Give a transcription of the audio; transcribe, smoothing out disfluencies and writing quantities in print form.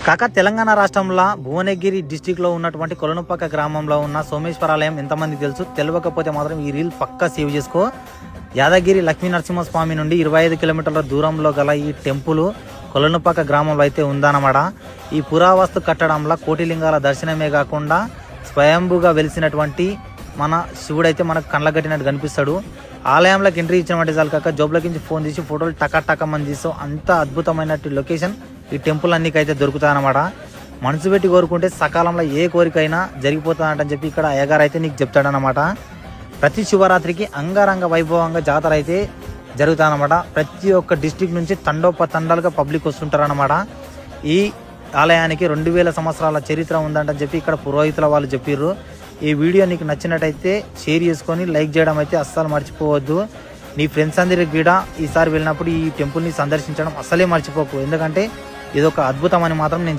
కాక తెలంగాణ రాష్ట్రంలో భువనగిరి డిస్టిక్ లో ఉన్నటువంటి కొలనుపక్క గ్రామంలో ఉన్న సోమేశ్వరాలయం ఎంతమందికి తెలుసు? తెలియకపోతే మాత్రం ఈ రీల్ పక్కా సేవ్ చేసుకో. యాదగిరి లక్ష్మీ నరసింహస్వామి నుండి 25 కిలోమీటర్ల దూరంలో గల ఈ టెంపుల్ కొలనుపక్క గ్రామంలో అయితే ఉందన్నమాట. ఈ పురావస్తు కట్టడంలో కోటిలింగాల దర్శనమే కాకుండా స్వయంభుగా వెలిసినటువంటి మన శివుడైతే మనకు కళ్ళగట్టినట్టు కనిపిస్తాడు. ఆలయంలోకి ఎంట్రీ ఇచ్చినటువంటి చాలు కాక జోబులకించి ఫోన్ తీసి ఫోటోలు టకటకమని తీస్తాం. అంత అద్భుతమైనటువంటి లొకేషన్ ఈ టెంపుల్ అన్నికైతే దొరుకుతాయన్నమాట. మనసు పెట్టి కోరుకుంటే సకాలంలో ఏ కోరికైనా జరిగిపోతుందంటని చెప్పి ఇక్కడ అయ్యగారు అయితే నీకు చెప్తాడనమాట. ప్రతి శివరాత్రికి అంగరంగ వైభవంగా జాతర అయితే జరుగుతాయన్నమాట. ప్రతి ఒక్క డిస్టిక్ నుంచి తండోపతండాలుగా పబ్లిక్ వస్తుంటారన్నమాట. ఈ ఆలయానికి 2000 సంవత్సరాల చరిత్ర ఉందంటని చెప్పి ఇక్కడ పురోహితుల వాళ్ళు చెప్పిర్రు. ఈ వీడియో నీకు నచ్చినట్టయితే షేర్ చేసుకొని లైక్ చేయడం అయితే అస్సలు మర్చిపోవద్దు. నీ ఫ్రెండ్స్ అందరికి కూడా ఈసారి వెళ్ళినప్పుడు ఈ టెంపుల్ని సందర్శించడం అస్సలే మర్చిపోకు. ఎందుకంటే ఇదొక అద్భుతం అని మాత్రం నేను